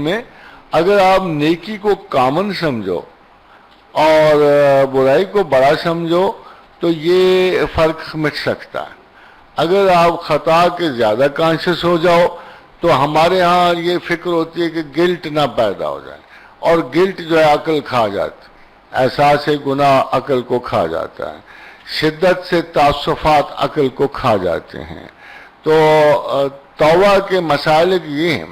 میں اگر آپ نیکی کو کامن سمجھو اور برائی کو بڑا سمجھو تو یہ فرق مٹ سکتا ہے. اگر آپ خطا کے زیادہ کانشیس ہو جاؤ تو ہمارے ہاں یہ فکر ہوتی ہے کہ گلٹ نہ پیدا ہو جائے، اور گلٹ جو ہے عقل کھا جاتی، احساس گناہ عقل کو کھا جاتا ہے، شدت سے تعصفات عقل کو کھا جاتے ہیں. تو توبہ کے مسالک یہ ہیں،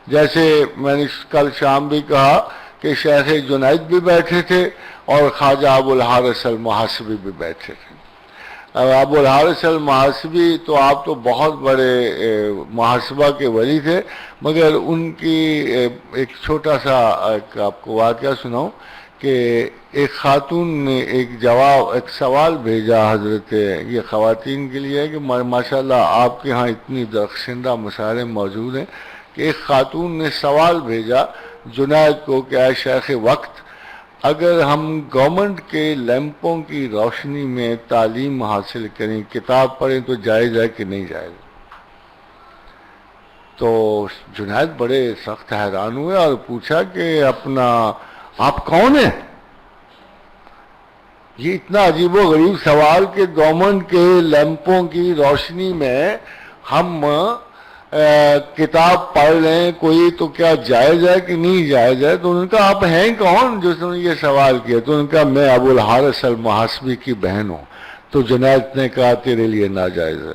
جیسے میں نے کل شام بھی کہا کہ شیخ جنید بھی بیٹھے تھے اور خواجہ ابو الحارث المحاسبی بھی بیٹھے تھے. ابو الحارث المحاسبی تو آپ تو بہت بڑے محاسبہ کے ولی تھے، مگر ان کی ایک چھوٹا سا آپ کو واقعہ سناؤں کہ ایک خاتون نے ایک سوال بھیجا حضرت، یہ خواتین کے لیے ہے کہ ماشاءاللہ آپ کے ہاں اتنی درخشندہ مسائل موجود ہیں کہ ایک خاتون نے سوال بھیجا جنید کو کہ اے شیخ وقت، اگر ہم گورنمنٹ کے لیمپوں کی روشنی میں تعلیم حاصل کریں، کتاب پڑھیں تو جائز ہے کہ نہیں جائز؟ تو جنید بڑے سخت حیران ہوئے اور پوچھا کہ آپ کون ہیں؟ یہ اتنا عجیب و غریب سوال کہ گورنمنٹ کے لیمپوں کی روشنی میں ہم کتاب پڑھ لیں کوئی تو کیا جائز ہے کہ نہیں جائز ہے؟ تو ان کا آپ ہیں کون جس نے یہ سوال کیا؟ تو ان کا میں ابو الحارث المحاسبی کی بہن ہوں. تو جنید نے کہا تیرے لیے ناجائز ہے.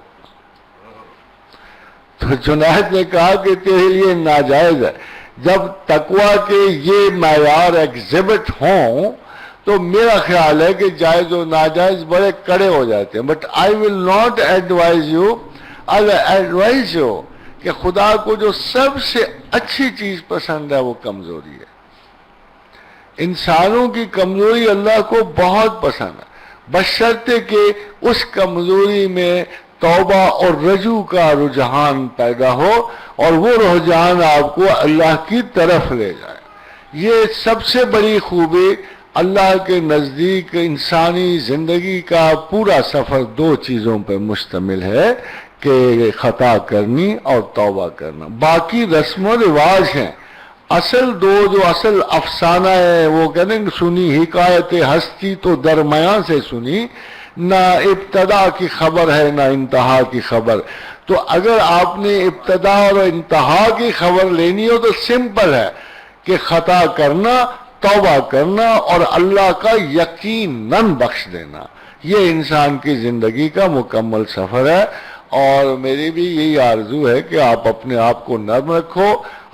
تو جنید نے کہا کہ تیرے لیے ناجائز ہے. جب تقویٰ کے یہ معیار ایگزبٹ ہوں تو میرا خیال ہے کہ جائز و ناجائز بڑے کڑے ہو جاتے ہیں. But I will not advise you, I advise you کہ خدا کو جو سب سے اچھی چیز پسند ہے وہ کمزوری ہے. انسانوں کی کمزوری اللہ کو بہت پسند ہے، بشرطے کہ اس کمزوری میں توبہ اور رجوع کا رجحان پیدا ہو اور وہ رجحان آپ کو اللہ کی طرف لے جائے. یہ سب سے بڑی خوبی اللہ کے نزدیک انسانی زندگی کا پورا سفر دو چیزوں پر مشتمل ہے کہ خطا کرنی اور توبہ کرنا. باقی رسم و رواج ہیں، اصل جو اصل افسانہ ہے وہ کہتے ہیں سنی حکایت ہستی تو درمیان سے سنی، نہ ابتدا کی خبر ہے نہ انتہا کی خبر. تو اگر آپ نے ابتدا اور انتہا کی خبر لینی ہو تو سمپل ہے کہ خطا کرنا، توبہ کرنا اور اللہ کا یقیناً بخش دینا. یہ انسان کی زندگی کا مکمل سفر ہے. اور میری بھی یہی آرزو ہے کہ آپ اپنے آپ کو نرم رکھو.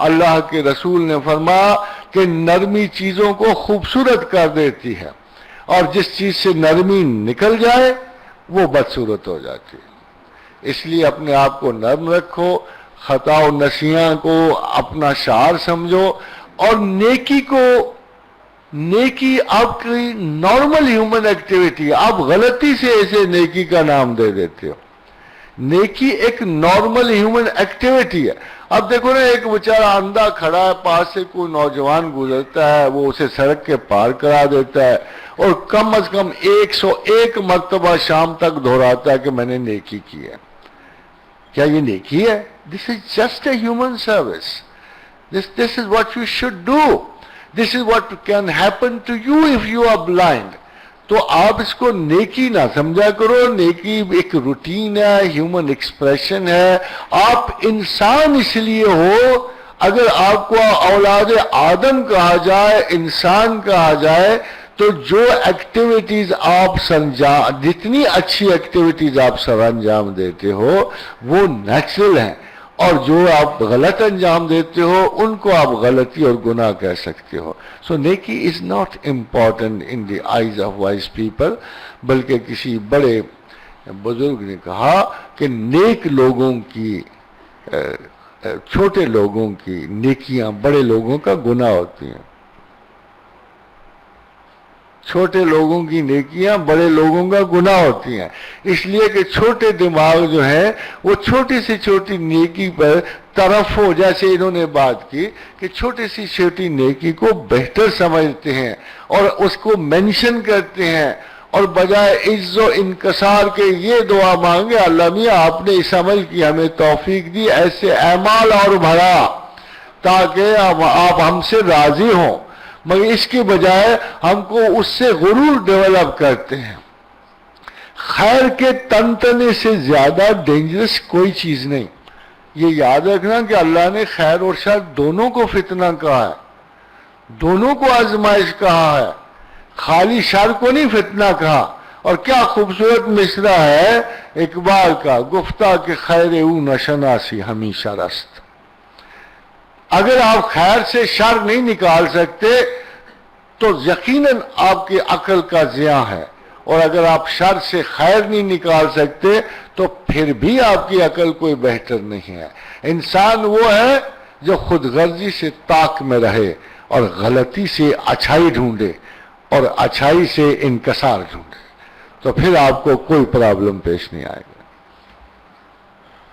اللہ کے رسول نے فرمایا کہ نرمی چیزوں کو خوبصورت کر دیتی ہے، اور جس چیز سے نرمی نکل جائے وہ بدصورت ہو جاتی ہے. اس لیے اپنے آپ کو نرم رکھو، خطا و نسیاں کو اپنا شعار سمجھو، اور نیکی آپ کی نارمل ہیومن ایکٹیویٹی. آپ غلطی سے اسے نیکی کا نام دے دیتے ہو. نیکی ایک نارمل ہیومن ایکٹیویٹی ہے. اب دیکھو نا، ایک بیچارہ اندھا کھڑا ہے، پاس سے کوئی نوجوان گزرتا ہے، وہ اسے سڑک کے پار کرا دیتا ہے اور کم از کم 101 مرتبہ شام تک دہراتا ہے کہ میں نے نیکی کی ہے. کیا یہ نیکی ہے؟ This is just a human service. This is what you should do. This is what can happen to you if you are blind. تو آپ اس کو نیکی نہ سمجھا کرو. نیکی ایک روٹین ہے، ہیومن ایکسپریشن ہے. آپ انسان اس لیے ہو. اگر آپ کو اولاد آدم کہا جائے، انسان کہا جائے، تو جو ایکٹیویٹیز آپ جتنی اچھی ایکٹیویٹیز آپ سر انجام دیتے ہو وہ نیچرل ہیں، اور جو آپ غلط انجام دیتے ہو ان کو آپ غلطی اور گناہ کہہ سکتے ہو. سو نیکی is not important in the eyes of wise people. بلکہ کسی بڑے بزرگ نے کہا کہ نیک لوگوں کی چھوٹے لوگوں کی نیکیاں بڑے لوگوں کا گناہ ہوتی ہیں. چھوٹے لوگوں کی نیکیاں بڑے لوگوں کا گناہ ہوتی ہیں، اس لیے کہ چھوٹے دماغ جو ہیں وہ چھوٹی سے چھوٹی نیکی پر طرف ہو، جیسے انہوں نے بات کی کہ چھوٹی سی چھوٹی نیکی کو بہتر سمجھتے ہیں اور اس کو مینشن کرتے ہیں، اور بجائے عز و انکسار کے یہ دعا مانگے اللہ میاں آپ نے اس عمل کی ہمیں توفیق دی، ایسے اعمال اور بڑھا تاکہ آپ ہم سے راضی ہوں، مگر اس کے بجائے ہم کو اس سے غرور ڈیولپ کرتے ہیں۔ خیر کے تنتنے سے زیادہ ڈینجرس کوئی چیز نہیں۔ یہ یاد رکھنا کہ اللہ نے خیر اور شر دونوں کو فتنہ کہا ہے، دونوں کو آزمائش کہا ہے، خالی شر کو نہیں فتنہ کہا۔ اور کیا خوبصورت مصرع ہے اقبال کا، گفتہ کہ خیر او نشناسی ہمیشہ رست۔ اگر آپ خیر سے شر نہیں نکال سکتے تو یقیناً آپ کی عقل کا ضیاع ہے، اور اگر آپ شر سے خیر نہیں نکال سکتے تو پھر بھی آپ کی عقل کوئی بہتر نہیں ہے۔ انسان وہ ہے جو خود غرضی سے طاق میں رہے اور غلطی سے اچھائی ڈھونڈے اور اچھائی سے انکسار ڈھونڈے، تو پھر آپ کو کوئی پرابلم پیش نہیں آئے گا۔